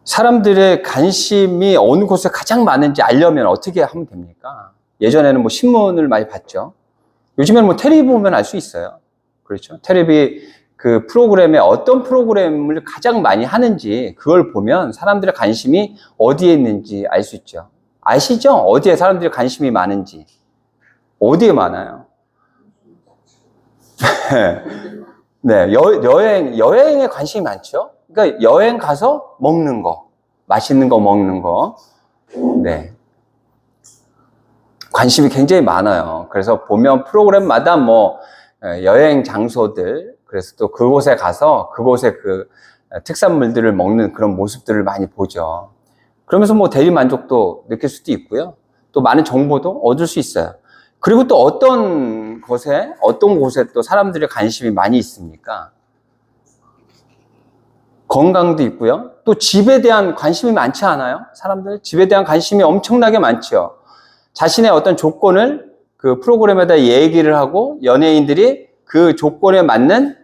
사람들의 관심이 어느 곳에 가장 많은지 알려면 어떻게 하면 됩니까? 예전에는 뭐 신문을 많이 봤죠. 요즘에는 뭐 텔레비 보면 알 수 있어요. 그렇죠. 텔레비 그 프로그램에 어떤 프로그램을 가장 많이 하는지 그걸 보면 사람들의 관심이 어디에 있는지 알 수 있죠. 아시죠? 어디에 사람들의 관심이 많은지. 어디에 많아요? 네, 여행에 관심이 많죠? 그러니까 여행 가서 먹는 거, 맛있는 거 먹는 거, 네. 관심이 굉장히 많아요. 그래서 보면 프로그램마다 뭐 여행 장소들, 그래서 또 그곳에 가서 그곳의 그 특산물들을 먹는 그런 모습들을 많이 보죠. 그러면서 뭐 대리 만족도 느낄 수도 있고요. 또 많은 정보도 얻을 수 있어요. 그리고 또 어떤 곳에 또 사람들의 관심이 많이 있습니까? 건강도 있고요. 또 집에 대한 관심이 많지 않아요? 사람들 집에 대한 관심이 엄청나게 많죠. 자신의 어떤 조건을 그 프로그램에다 얘기를 하고 연예인들이 그 조건에 맞는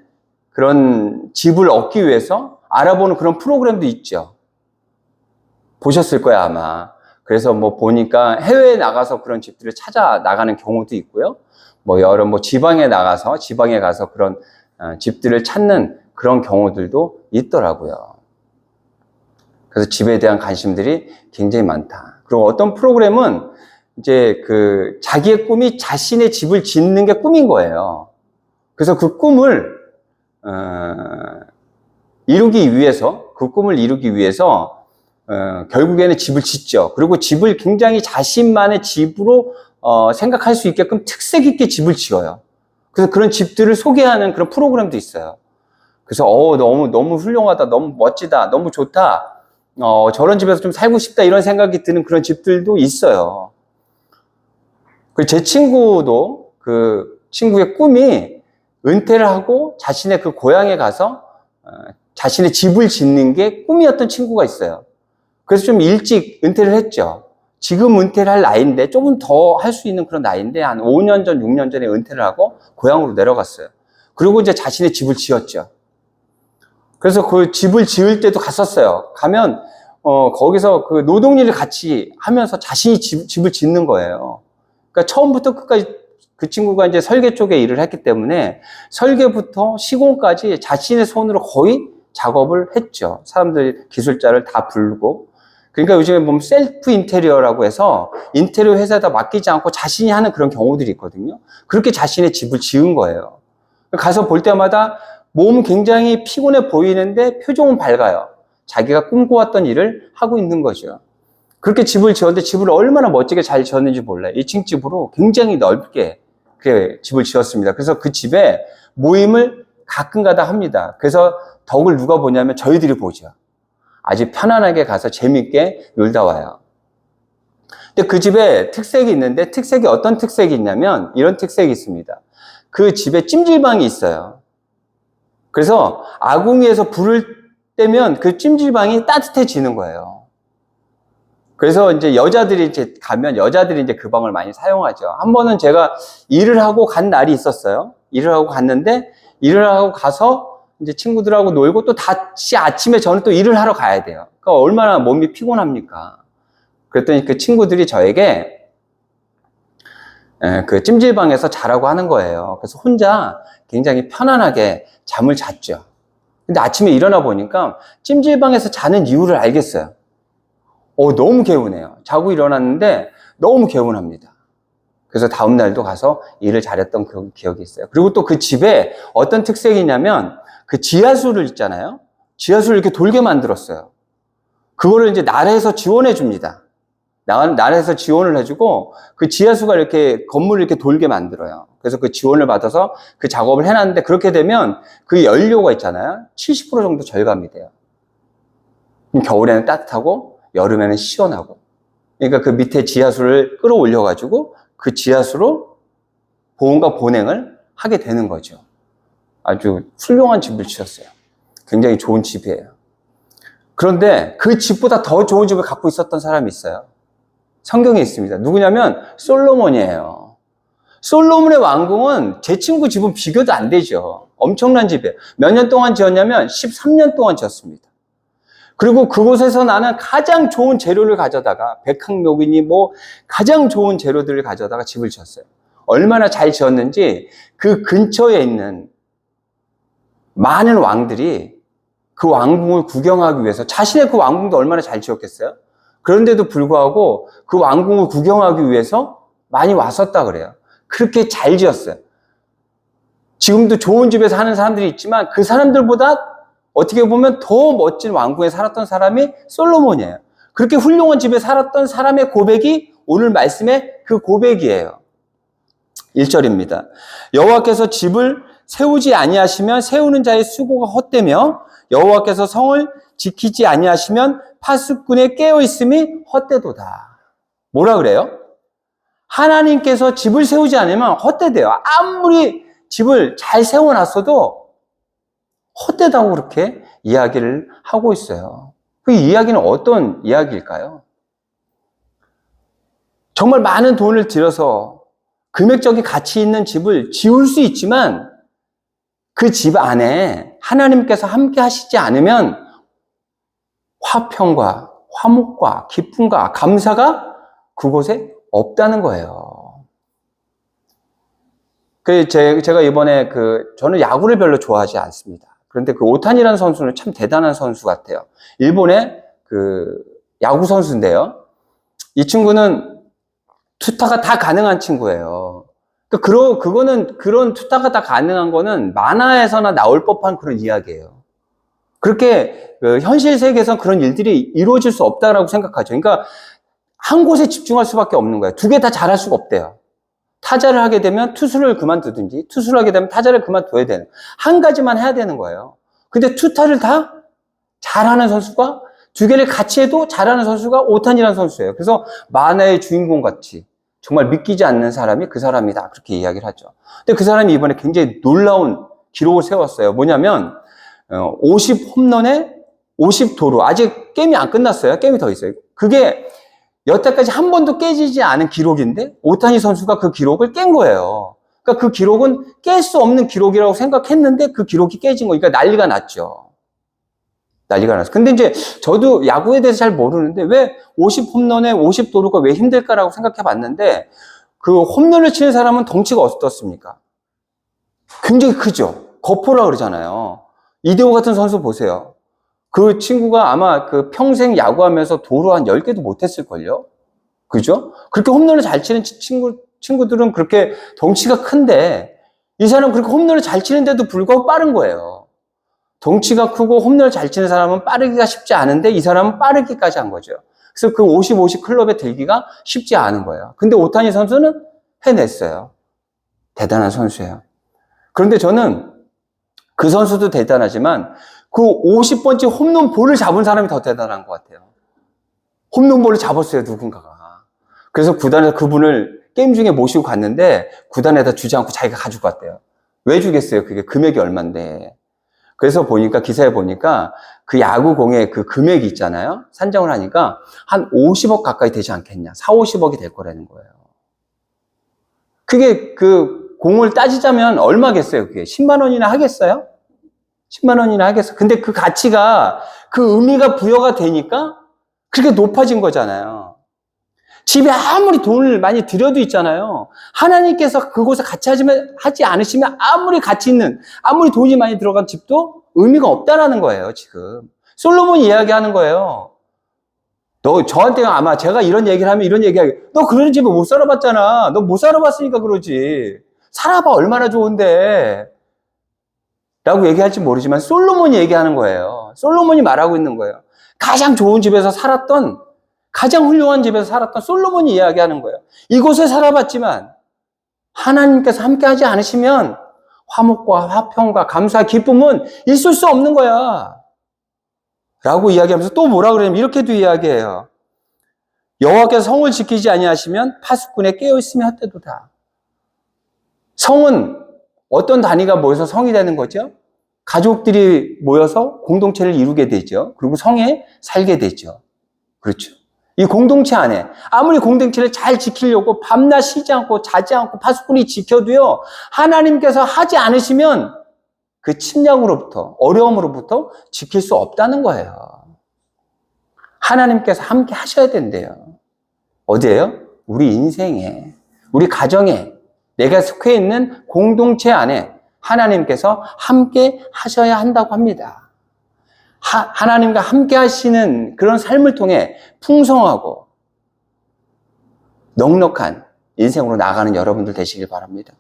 그런 집을 얻기 위해서 알아보는 그런 프로그램도 있죠. 보셨을 거야, 아마. 그래서 뭐 보니까 해외에 나가서 그런 집들을 찾아 나가는 경우도 있고요. 뭐 여러 지방에 가서 그런 집들을 찾는 그런 경우들도 있더라고요. 그래서 집에 대한 관심들이 굉장히 많다. 그리고 어떤 프로그램은 이제 그 자기의 꿈이 자신의 집을 짓는 게 꿈인 거예요. 그래서 그 꿈을 이루기 위해서 결국에는 집을 짓죠. 그리고 집을 굉장히 자신만의 집으로 생각할 수 있게끔 특색 있게 집을 지어요. 그래서 그런 집들을 소개하는 그런 프로그램도 있어요. 그래서 너무 훌륭하다, 너무 멋지다, 너무 좋다, 저런 집에서 좀 살고 싶다 이런 생각이 드는 그런 집들도 있어요. 제 친구도 그 친구의 꿈이 은퇴를 하고 자신의 그 고향에 가서 자신의 집을 짓는 게 꿈이었던 친구가 있어요. 그래서 좀 일찍 은퇴를 했죠. 지금 은퇴를 할 나이인데 조금 더 할 수 있는 그런 나이인데 한 5년 전, 6년 전에 은퇴를 하고 고향으로 내려갔어요. 그리고 이제 자신의 집을 지었죠. 그래서 그 집을 지을 때도 갔었어요. 가면 거기서 그 노동일을 같이 하면서 자신이 집을 짓는 거예요. 그러니까 처음부터 끝까지 그 친구가 이제 설계 쪽에 일을 했기 때문에 설계부터 시공까지 자신의 손으로 거의 작업을 했죠. 사람들 기술자를 다 부르고. 그러니까 요즘에 보면 셀프 인테리어라고 해서 인테리어 회사에다 맡기지 않고 자신이 하는 그런 경우들이 있거든요. 그렇게 자신의 집을 지은 거예요. 가서 볼 때마다 몸은 굉장히 피곤해 보이는데 표정은 밝아요. 자기가 꿈꿔왔던 일을 하고 있는 거죠. 그렇게 집을 지었는데 집을 얼마나 멋지게 잘 지었는지 몰라요. 2층 집으로 굉장히 넓게 그렇게 집을 지었습니다. 그래서 그 집에 모임을 가끔가다 합니다. 그래서 덕을 누가 보냐면 저희들이 보죠. 아주 편안하게 가서 재밌게 놀다 와요. 근데 그 집에 특색이 있는데 특색이 어떤 특색이 있냐면 이런 특색이 있습니다. 그 집에 찜질방이 있어요. 그래서 아궁이에서 불을 떼면 그 찜질방이 따뜻해지는 거예요. 그래서 이제 여자들이 이제 그 방을 많이 사용하죠. 한 번은 제가 일을 하고 간 날이 있었어요. 일을 하고 갔는데 일을 하고 가서 이제 친구들하고 놀고 또 다시 아침에 저는 또 일을 하러 가야 돼요. 그러니까 얼마나 몸이 피곤합니까? 그랬더니 그 친구들이 저에게 그 찜질방에서 자라고 하는 거예요. 그래서 혼자 굉장히 편안하게 잠을 잤죠. 근데 아침에 일어나 보니까 찜질방에서 자는 이유를 알겠어요. 너무 개운해요. 자고 일어났는데 너무 개운합니다. 그래서 다음날도 가서 일을 잘했던 그 기억이 있어요. 그리고 또 그 집에 어떤 특색이 있냐면 그 지하수를 있잖아요. 지하수를 이렇게 돌게 만들었어요. 그거를 이제 나라에서 지원해 줍니다. 나라에서 지원을 해주고 그 지하수가 이렇게 건물을 이렇게 돌게 만들어요. 그래서 그 지원을 받아서 그 작업을 해놨는데 그렇게 되면 그 연료가 있잖아요. 70% 정도 절감이 돼요. 겨울에는 따뜻하고 여름에는 시원하고. 그러니까 그 밑에 지하수를 끌어올려가지고 그 지하수로 보온과 보냉을 하게 되는 거죠. 아주 훌륭한 집을 지었어요. 굉장히 좋은 집이에요. 그런데 그 집보다 더 좋은 집을 갖고 있었던 사람이 있어요. 성경에 있습니다. 누구냐면 솔로몬이에요. 솔로몬의 왕궁은 제 친구 집은 비교도 안 되죠. 엄청난 집이에요. 몇 년 동안 지었냐면 13년 동안 지었습니다. 그리고 그곳에서 나는 가장 좋은 재료를 가져다가 백항목이니 뭐 가장 좋은 재료들을 가져다가 집을 지었어요. 얼마나 잘 지었는지 그 근처에 있는 많은 왕들이 그 왕궁을 구경하기 위해서 자신의 그 왕궁도 얼마나 잘 지었겠어요? 그런데도 불구하고 그 왕궁을 구경하기 위해서 많이 왔었다 그래요. 그렇게 잘 지었어요. 지금도 좋은 집에 사는 사람들이 있지만 그 사람들보다 어떻게 보면 더 멋진 왕궁에 살았던 사람이 솔로몬이에요. 그렇게 훌륭한 집에 살았던 사람의 고백이 오늘 말씀의 그 고백이에요. 1절입니다. 여호와께서 집을 세우지 아니하시면 세우는 자의 수고가 헛되며 여호와께서 성을 지키지 아니하시면 파수꾼의 깨어있음이 헛되도다. 뭐라 그래요? 하나님께서 집을 세우지 않으면 헛되대요. 아무리 집을 잘 세워놨어도 헛되다고 그렇게 이야기를 하고 있어요. 그 이야기는 어떤 이야기일까요? 정말 많은 돈을 들여서 금액적인 가치 있는 집을 지을 수 있지만 그 집 안에 하나님께서 함께 하시지 않으면 화평과 화목과 기쁨과 감사가 그곳에 없다는 거예요. 제가 이번에 저는 야구를 별로 좋아하지 않습니다. 그런데 그 오타니라는 선수는 참 대단한 선수 같아요. 일본의 야구 선수인데요. 이 친구는 투타가 다 가능한 친구예요. 그런 투타가 다 가능한 거는 만화에서나 나올 법한 그런 이야기예요. 그렇게 현실 세계에선 그런 일들이 이루어질 수 없다라고 생각하죠. 그러니까 한 곳에 집중할 수밖에 없는 거예요. 두 개 다 잘할 수가 없대요. 타자를 하게 되면 투수를 그만두든지 투수를 하게 되면 타자를 그만둬야 되는 한 가지만 해야 되는 거예요. 근데 투타를 다 잘하는 선수가 두 개를 같이 해도 잘하는 선수가 오타니라는 선수예요. 그래서 만화의 주인공 같이 정말 믿기지 않는 사람이 그 사람이다. 그렇게 이야기를 하죠. 근데 그 사람이 이번에 굉장히 놀라운 기록을 세웠어요. 뭐냐면 50 홈런에 50도루. 아직 게임이 안 끝났어요. 게임이 더 있어요. 그게 여태까지 한 번도 깨지지 않은 기록인데 오타니 선수가 그 기록을 깬 거예요. 그러니까 그 기록은 깰 수 없는 기록이라고 생각했는데 그 기록이 깨진 거니까 난리가 났죠. 난리가 났어요. 근데 이제 저도 야구에 대해서 잘 모르는데 왜 50 홈런에 50 도루가 왜 힘들까라고 생각해 봤는데 그 홈런을 치는 사람은 덩치가 어떻습니까? 굉장히 크죠. 거포라 그러잖아요. 이대호 같은 선수 보세요. 그 친구가 아마 평생 야구하면서 도루 한 10개도 못했을걸요? 그죠? 그렇게 홈런을 잘 치는 친구들은 그렇게 덩치가 큰데 이 사람은 그렇게 홈런을 잘 치는데도 불구하고 빠른 거예요. 덩치가 크고 홈런을 잘 치는 사람은 빠르기가 쉽지 않은데 이 사람은 빠르기까지 한 거죠. 그래서 그 50-50 클럽에 들기가 쉽지 않은 거예요. 근데 오타니 선수는 해냈어요. 대단한 선수예요. 그런데 저는 그 선수도 대단하지만 그 50번째 홈런볼을 잡은 사람이 더 대단한 것 같아요. 홈런볼을 잡았어요, 누군가가. 그래서 구단에서 그분을 게임 중에 모시고 갔는데 구단에다 주지 않고 자기가 가지고 갔대요. 왜 주겠어요? 그게 금액이 얼만데. 그래서 기사에 보니까 그 야구공의 그 금액이 있잖아요. 산정을 하니까 한 50억 가까이 되지 않겠냐. 40-50억이 될 거라는 거예요. 그게 공을 따지자면 얼마겠어요, 그게? 10만 원이나 하겠어요? 10만 원이나 하겠어요. 근데 그 가치가, 그 의미가 부여가 되니까 그렇게 높아진 거잖아요. 집에 아무리 돈을 많이 들여도 있잖아요. 하나님께서 그곳에 같이 하지 않으시면 아무리 가치 있는, 아무리 돈이 많이 들어간 집도 의미가 없다라는 거예요, 지금. 솔로몬이 이야기하는 거예요. 저한테 아마 제가 이런 얘기를 하면 이런 얘기하게, 너 그런 집에 못 살아봤잖아. 너 못 살아봤으니까 그러지. 살아봐, 얼마나 좋은데. 라고 얘기할지 모르지만 솔로몬이 얘기하는 거예요. 솔로몬이 말하고 있는 거예요. 가장 좋은 집에서 살았던, 가장 훌륭한 집에서 살았던 솔로몬이 이야기하는 거예요. 이곳에 살아봤지만 하나님께서 함께 하지 않으시면 화목과 화평과 감사와 기쁨은 있을 수 없는 거야. 라고 이야기하면서 또 뭐라 그러냐면 이렇게도 이야기해요. 여호와께서 성을 지키지 아니하시면 파수꾼의 깨어있음이 헛되도다. 성은 어떤 단위가 모여서 성이 되는 거죠? 가족들이 모여서 공동체를 이루게 되죠. 그리고 성에 살게 되죠. 그렇죠. 이 공동체 안에 아무리 공동체를 잘 지키려고 밤낮 쉬지 않고 자지 않고 파수꾼이 지켜도요, 하나님께서 하지 않으시면 그 침략으로부터, 어려움으로부터 지킬 수 없다는 거예요. 하나님께서 함께 하셔야 된대요. 어디에요? 우리 인생에, 우리 가정에, 내가 속해 있는 공동체 안에 하나님께서 함께 하셔야 한다고 합니다. 하나님과 함께 하시는 그런 삶을 통해 풍성하고 넉넉한 인생으로 나가는 여러분들 되시길 바랍니다.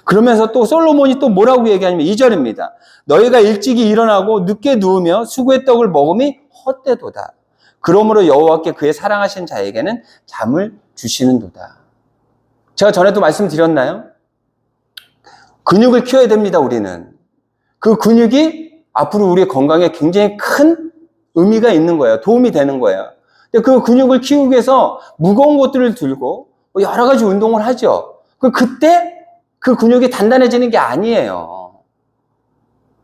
그러면서 또 솔로몬이 또 뭐라고 얘기하냐면 2절입니다. 너희가 일찍이 일어나고 늦게 누우며 수구의 떡을 먹음이 헛되도다. 그러므로 여호와께 그의 사랑하신 자에게는 잠을 주시는도다. 제가 전에도 말씀드렸나요? 근육을 키워야 됩니다, 우리는. 그 근육이 앞으로 우리의 건강에 굉장히 큰 의미가 있는 거예요. 도움이 되는 거예요. 근데 그 근육을 키우기 위해서 무거운 것들을 들고 여러 가지 운동을 하죠. 그때 그 근육이 단단해지는 게 아니에요.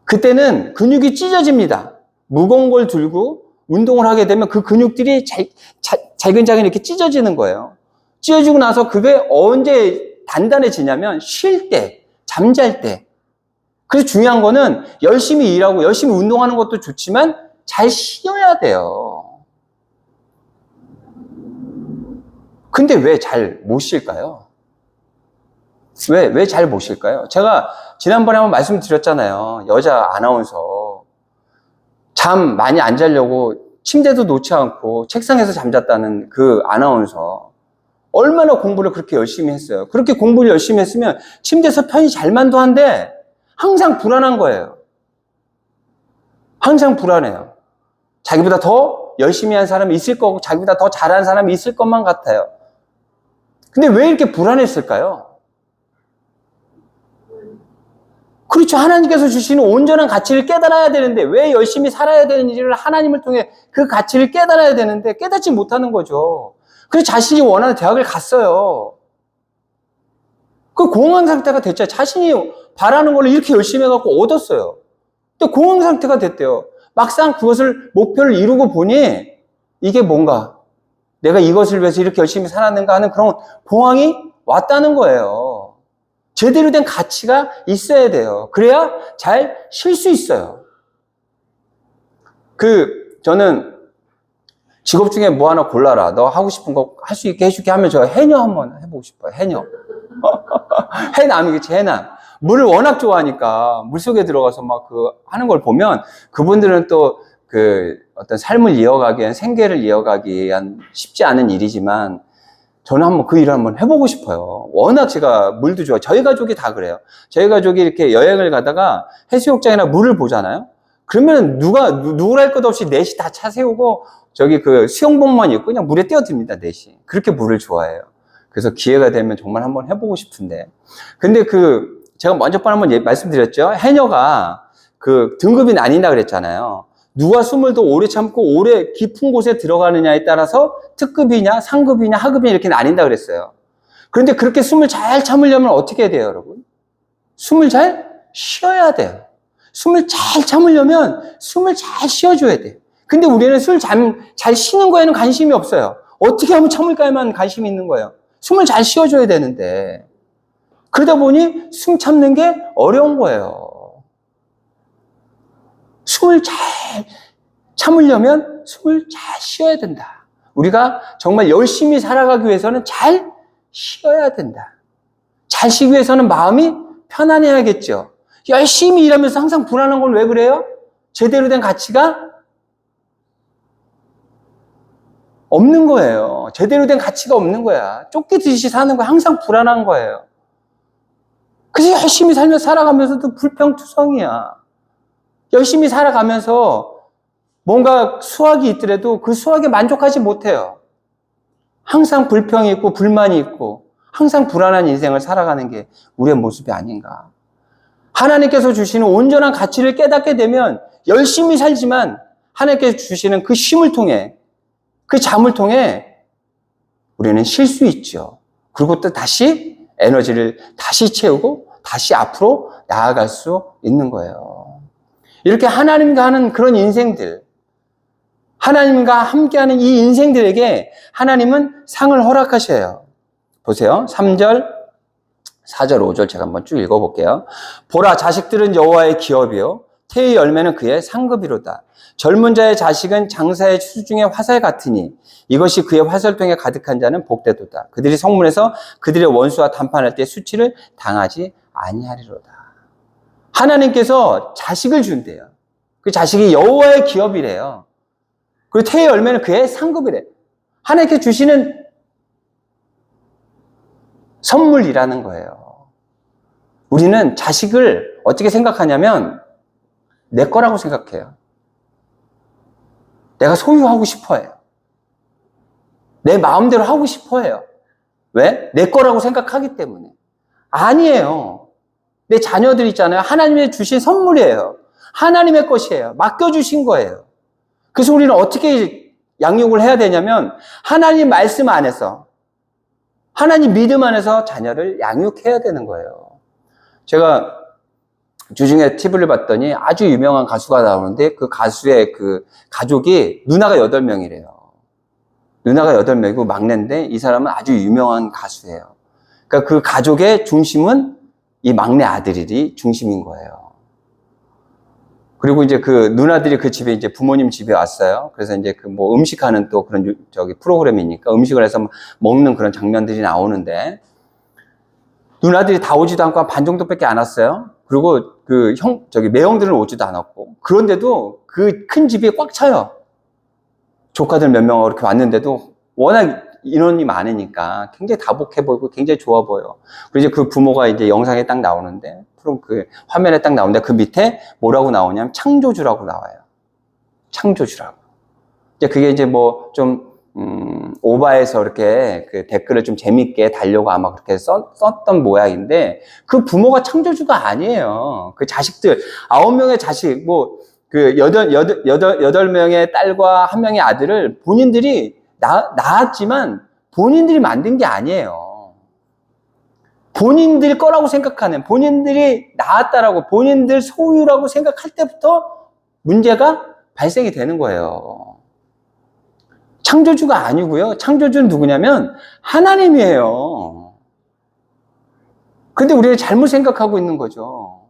그때는 근육이 찢어집니다. 무거운 걸 들고 운동을 하게 되면 그 근육들이 잘근잘근 이렇게 찢어지는 거예요. 찢어지고 나서 그게 언제 단단해지냐면 쉴 때, 잠잘 때. 그래서 중요한 거는 열심히 일하고 열심히 운동하는 것도 좋지만 잘 쉬어야 돼요. 근데 왜 잘 못 쉴까요? 왜 잘 못 쉴까요? 제가 지난번에 한번 말씀드렸잖아요. 여자 아나운서. 잠 많이 안 자려고 침대도 놓지 않고 책상에서 잠잤다는 그 아나운서. 얼마나 공부를 그렇게 열심히 했어요. 그렇게 공부를 열심히 했으면 침대에서 편히 잘만도 한데 항상 불안한 거예요. 항상 불안해요. 자기보다 더 열심히 한 사람이 있을 거고 자기보다 더 잘한 사람이 있을 것만 같아요. 근데 왜 이렇게 불안했을까요? 그렇죠. 하나님께서 주시는 온전한 가치를 깨달아야 되는데 왜 열심히 살아야 되는지를 하나님을 통해 그 가치를 깨달아야 되는데 깨닫지 못하는 거죠. 그래서 자신이 원하는 대학을 갔어요. 그 공허한 상태가 됐죠. 자신이 바라는 걸 이렇게 열심히 해갖고 얻었어요. 근데 공허한 상태가 됐대요. 막상 그것을 목표를 이루고 보니 이게 뭔가 내가 이것을 위해서 이렇게 열심히 살았는가 하는 그런 공황이 왔다는 거예요. 제대로 된 가치가 있어야 돼요. 그래야 잘 쉴 수 있어요. 저는 직업 중에 뭐 하나 골라라. 너 하고 싶은 거 할 수 있게 해줄게 하면 저 해녀 한번 해보고 싶어요. 해녀. 해남이겠지, 해남. 물을 워낙 좋아하니까 물속에 들어가서 막 하는 걸 보면 그분들은 또 어떤 삶을 이어가기엔 생계를 이어가기엔 쉽지 않은 일이지만 저는 한번 그 일을 한번 해보고 싶어요. 워낙 제가 물도 좋아해요. 저희 가족이 다 그래요. 저희 가족이 이렇게 여행을 가다가 해수욕장이나 물을 보잖아요. 그러면 누구랄 것 없이 넷이 다 차 세우고 저기 수영복만 입고 그냥 물에 뛰어듭니다, 넷이. 그렇게 물을 좋아해요. 그래서 기회가 되면 정말 한번 해보고 싶은데. 근데 제가 먼저 한번 말씀드렸죠. 해녀가 등급이 나뉜다 그랬잖아요. 누가 숨을 더 오래 참고 오래 깊은 곳에 들어가느냐에 따라서 특급이냐, 상급이냐, 하급이냐 이렇게 나뉜다 그랬어요. 그런데 그렇게 숨을 잘 참으려면 어떻게 해야 돼요, 여러분? 숨을 잘 쉬어야 돼요. 숨을 잘 참으려면 숨을 잘 쉬어줘야 돼요. 근데 우리는 숨을 잘 쉬는 거에는 관심이 없어요. 어떻게 하면 참을까에만 관심이 있는 거예요. 숨을 잘 쉬어줘야 되는데. 그러다 보니 숨 참는 게 어려운 거예요. 숨을 잘 참으려면 숨을 잘 쉬어야 된다. 우리가 정말 열심히 살아가기 위해서는 잘 쉬어야 된다. 잘 쉬기 위해서는 마음이 편안해야겠죠. 열심히 일하면서 항상 불안한 건 왜 그래요? 제대로 된 가치가 없는 거예요. 제대로 된 가치가 없는 거야. 쫓기듯이 사는 거야. 항상 불안한 거예요. 그래서 열심히 살아가면서도 불평투성이야. 열심히 살아가면서 뭔가 수확이 있더라도 그 수확에 만족하지 못해요. 항상 불평이 있고 불만이 있고 항상 불안한 인생을 살아가는 게 우리의 모습이 아닌가. 하나님께서 주시는 온전한 가치를 깨닫게 되면 열심히 살지만 하나님께서 주시는 그 쉼을 통해 그 잠을 통해 우리는 쉴 수 있죠. 그리고 또 다시 에너지를 다시 채우고 다시 앞으로 나아갈 수 있는 거예요. 이렇게 하나님과 하는 그런 인생들, 하나님과 함께하는 이 인생들에게 하나님은 상을 허락하셔요. 보세요. 3절, 4절, 5절 제가 한번 쭉 읽어볼게요. 보라, 자식들은 여호와의 기업이요 태의 열매는 그의 상급이로다. 젊은 자의 자식은 장사의 수중의 화살 같으니 이것이 그의 화살통에 가득한 자는 복되도다. 그들이 성문에서 그들의 원수와談판할 때 수치를 당하지 아니하리로다. 하나님께서 자식을 준대요. 그 자식이 여호와의 기업이래요. 그리고 태의 열매는 그의 상급이래. 하나님께 주시는 선물이라는 거예요. 우리는 자식을 어떻게 생각하냐면 내 거라고 생각해요. 내가 소유하고 싶어 해요. 내 마음대로 하고 싶어 해요. 왜? 내 거라고 생각하기 때문에. 아니에요. 내 자녀들 있잖아요. 하나님의 주신 선물이에요. 하나님의 것이에요. 맡겨주신 거예요. 그래서 우리는 어떻게 양육을 해야 되냐면 하나님 말씀 안에서, 하나님 믿음 안에서 자녀를 양육해야 되는 거예요. 제가 주중에 TV를 봤더니 아주 유명한 가수가 나오는데 그 가수의 그 가족이 누나가 8명이래요. 누나가 8명이고 막내인데 이 사람은 아주 유명한 가수예요. 그러니까 그 가족의 중심은 이 막내 아들이 중심인 거예요. 그리고 이제 그 누나들이 그 집에 이제 부모님 집에 왔어요. 그래서 이제 그 뭐 음식하는 또 그런 프로그램이니까 음식을 해서 먹는 그런 장면들이 나오는데 누나들이 다 오지도 않고 한 반 정도밖에 안 왔어요. 그리고 그 매형들은 오지도 않았고 그런데도 그 큰 집이 꽉 차요. 조카들 몇 명 이렇게 왔는데도 워낙 인원이 많으니까 굉장히 다복해 보이고 굉장히 좋아 보여. 그리고 이제 그 부모가 이제 영상에 딱 나오는데, 그 화면에 딱 나오는데 그 밑에 뭐라고 나오냐면 창조주라고 나와요. 창조주라고. 이제 그게 이제 뭐 좀, 오바해서 이렇게 그 댓글을 좀 재밌게 달려고 아마 그렇게 썼던 모양인데 그 부모가 창조주가 아니에요. 그 자식들, 9명의 자식, 그 8명의 딸과 1명의 아들을 본인들이 낳았지만 본인들이 만든 게 아니에요. 본인들 거라고 생각하는, 본인들이 낳았다라고, 본인들 소유라고 생각할 때부터 문제가 발생이 되는 거예요. 창조주가 아니고요. 창조주는 누구냐면 하나님이에요. 근데 우리는 잘못 생각하고 있는 거죠.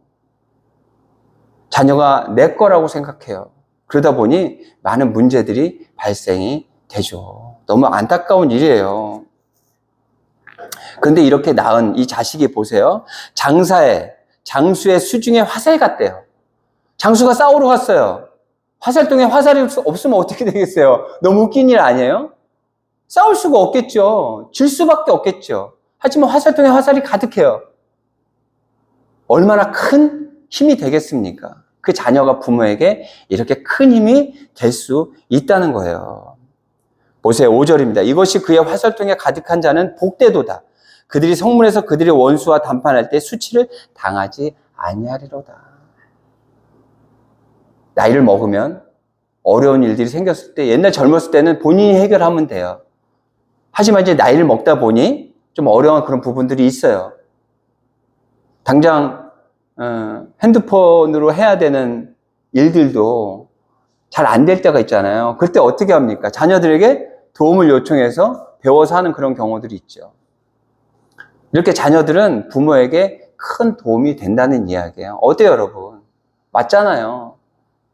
자녀가 내 거라고 생각해요. 그러다 보니 많은 문제들이 발생이 되죠. 너무 안타까운 일이에요. 그런데 이렇게 낳은 이 자식이 보세요. 장수의 수중에 화살 같대요. 장수가 싸우러 갔어요. 화살통에 화살이 없으면 어떻게 되겠어요? 너무 웃긴 일 아니에요? 싸울 수가 없겠죠. 질 수밖에 없겠죠. 하지만 화살통에 화살이 가득해요. 얼마나 큰 힘이 되겠습니까? 그 자녀가 부모에게 이렇게 큰 힘이 될 수 있다는 거예요. 보세요. 5절입니다. 이것이 그의 화살통에 가득한 자는 복되도다. 그들이 성문에서 그들의 원수와談판할 때 수치를 당하지 아니하리로다. 나이를 먹으면 어려운 일들이 생겼을 때, 옛날 젊었을 때는 본인이 해결하면 돼요. 하지만 이제 나이를 먹다 보니 좀 어려운 그런 부분들이 있어요. 당장 핸드폰으로 해야 되는 일들도 잘 안 될 때가 있잖아요. 그럴 때 어떻게 합니까? 자녀들에게 도움을 요청해서 배워서 하는 그런 경우들이 있죠. 이렇게 자녀들은 부모에게 큰 도움이 된다는 이야기예요. 어때요, 여러분? 맞잖아요.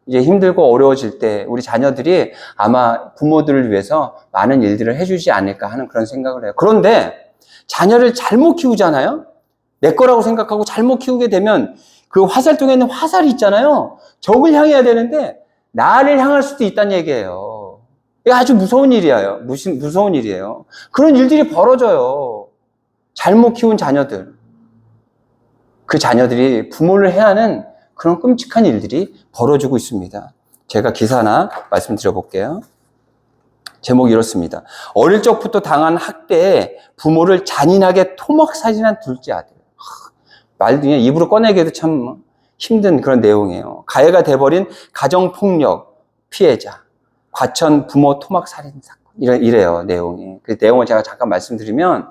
이제 힘들고 어려워질 때 우리 자녀들이 아마 부모들을 위해서 많은 일들을 해주지 않을까 하는 그런 생각을 해요. 그런데 자녀를 잘못 키우잖아요? 내 거라고 생각하고 잘못 키우게 되면 그 화살통에 있는 화살이 있잖아요. 적을 향해야 되는데 나를 향할 수도 있다는 얘기예요. 이게 아주 무서운 일이에요. 무서운 일이에요. 그런 일들이 벌어져요. 잘못 키운 자녀들. 그 자녀들이 부모를 해야 하는 그런 끔찍한 일들이 벌어지고 있습니다. 제가 기사 하나 말씀드려볼게요. 제목이 이렇습니다. 어릴 적부터 당한 학대에 부모를 잔인하게 토막살인한 둘째 아들. 말도 그냥 입으로 꺼내기도 참 힘든 그런 내용이에요. 가해가 돼버린 가정폭력 피해자, 과천 부모 토막살인 사건. 이래요, 내용이. 그 내용을 제가 잠깐 말씀드리면,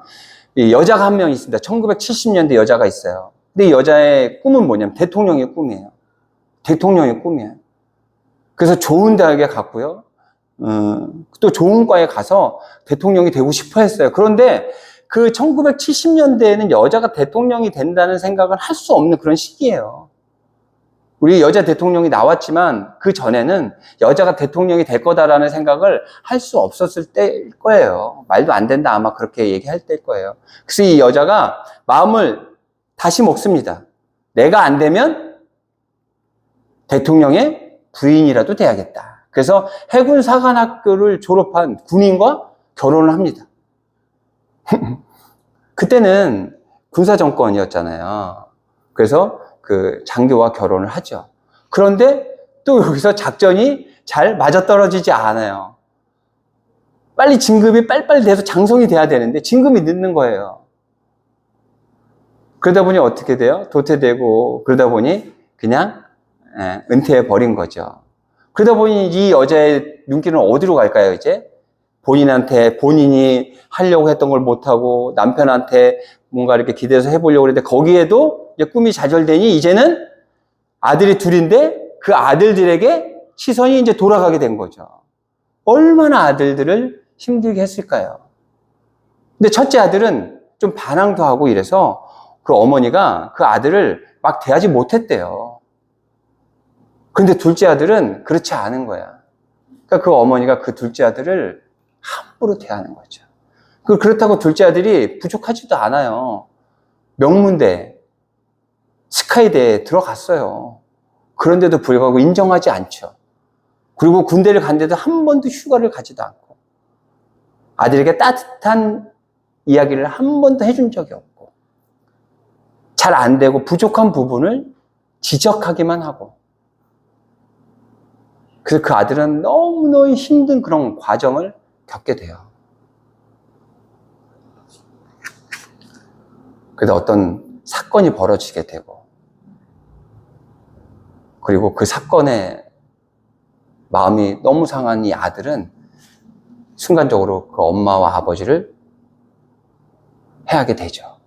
이 여자가 한 명 있습니다. 1970년대 여자가 있어요. 근데 이 여자의 꿈은 뭐냐면 대통령의 꿈이에요. 대통령의 꿈이에요. 그래서 좋은 대학에 갔고요. 또 좋은 과에 가서 대통령이 되고 싶어 했어요. 그런데 그 1970년대에는 여자가 대통령이 된다는 생각을 할 수 없는 그런 시기예요. 우리 여자 대통령이 나왔지만 그 전에는 여자가 대통령이 될 거다라는 생각을 할 수 없었을 때일 거예요. 말도 안 된다 아마 그렇게 얘기할 때일 거예요. 그래서 이 여자가 마음을 다시 먹습니다. 내가 안 되면 대통령의 부인이라도 돼야겠다. 그래서 해군 사관학교를 졸업한 군인과 결혼을 합니다. 그때는 군사 정권이었잖아요. 그래서 그 장교와 결혼을 하죠. 그런데 또 여기서 작전이 잘 맞아떨어지지 않아요. 빨리 진급이 빨리빨리 돼서 장성이 돼야 되는데 진급이 늦는 거예요. 그러다 보니 어떻게 돼요? 도태되고 그러다 보니 그냥 은퇴해 버린 거죠. 그러다 보니 이 여자의 눈길은 어디로 갈까요, 이제? 본인한테 본인이 하려고 했던 걸 못하고 남편한테 뭔가 이렇게 기대서 해보려고 했는데 거기에도 이제 꿈이 좌절되니 이제는 아들이 둘인데 그 아들들에게 시선이 이제 돌아가게 된 거죠. 얼마나 아들들을 힘들게 했을까요? 근데 첫째 아들은 좀 반항도 하고 이래서 그 어머니가 그 아들을 막 대하지 못했대요. 그런데 둘째 아들은 그렇지 않은 거야. 그러니까 그 어머니가 그 둘째 아들을 함부로 대하는 거죠. 그렇다고 둘째 아들이 부족하지도 않아요. 명문대, 스카이대에 들어갔어요. 그런데도 불구하고 인정하지 않죠. 그리고 군대를 갔는데도 한 번도 휴가를 가지도 않고 아들에게 따뜻한 이야기를 한 번도 해준 적이 없고 잘 안 되고 부족한 부분을 지적하기만 하고 그래서 그 아들은 너무너무 힘든 그런 과정을 겪게 돼요. 그래서 어떤 사건이 벌어지게 되고 그리고 그 사건에 마음이 너무 상한 이 아들은 순간적으로 그 엄마와 아버지를 해하게 되죠.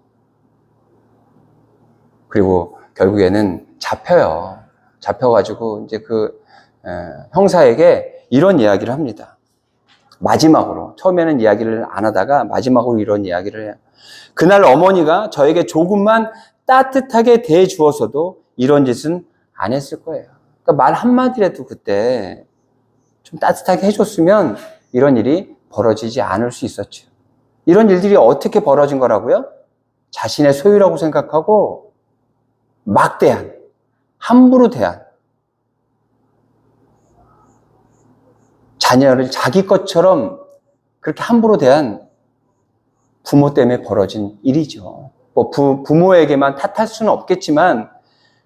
그리고 결국에는 잡혀요. 잡혀가지고 이제 그 형사에게 이런 이야기를 합니다. 마지막으로 처음에는 이야기를 안 하다가 마지막으로 이런 이야기를 해요. 그날 어머니가 저에게 조금만 따뜻하게 대해주었어도 이런 짓은 안 했을 거예요. 그러니까 말 한마디라도 그때 좀 따뜻하게 해줬으면 이런 일이 벌어지지 않을 수 있었죠. 이런 일들이 어떻게 벌어진 거라고요? 자신의 소유라고 생각하고 막대한, 함부로 대한 자녀를 자기 것처럼 그렇게 함부로 대한 부모 때문에 벌어진 일이죠. 뭐 부모에게만 탓할 수는 없겠지만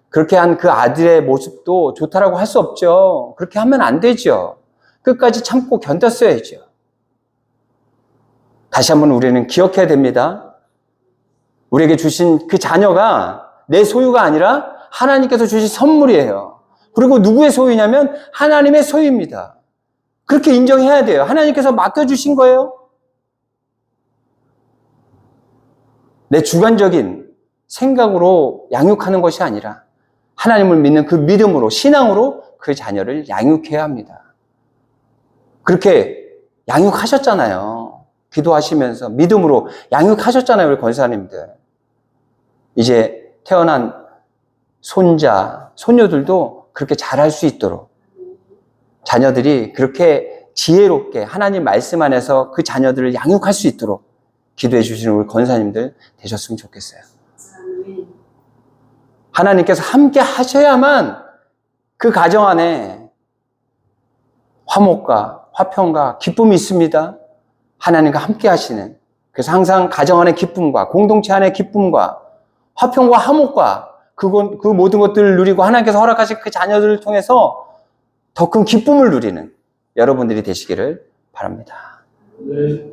그렇게 한 그 아들의 모습도 좋다라고 할 수 없죠. 그렇게 하면 안 되죠. 끝까지 참고 견뎠어야죠. 다시 한번 우리는 기억해야 됩니다. 우리에게 주신 그 자녀가 내 소유가 아니라 하나님께서 주신 선물이에요. 그리고 누구의 소유냐면 하나님의 소유입니다. 그렇게 인정해야 돼요. 하나님께서 맡겨주신 거예요. 내 주관적인 생각으로 양육하는 것이 아니라 하나님을 믿는 그 믿음으로, 신앙으로 그 자녀를 양육해야 합니다. 그렇게 양육하셨잖아요. 기도하시면서 믿음으로 양육하셨잖아요, 우리 권사님들. 이제 태어난 손자, 손녀들도 그렇게 잘할 수 있도록 자녀들이 그렇게 지혜롭게 하나님 말씀 안에서 그 자녀들을 양육할 수 있도록 기도해 주시는 우리 권사님들 되셨으면 좋겠어요. 하나님께서 함께 하셔야만 그 가정 안에 화목과 화평과 기쁨이 있습니다. 하나님과 함께 하시는. 그래서 항상 가정 안의 기쁨과 공동체 안의 기쁨과 화평과 화목과 그 모든 것들을 누리고 하나님께서 허락하신 그 자녀들을 통해서 더 큰 기쁨을 누리는 여러분들이 되시기를 바랍니다. 네.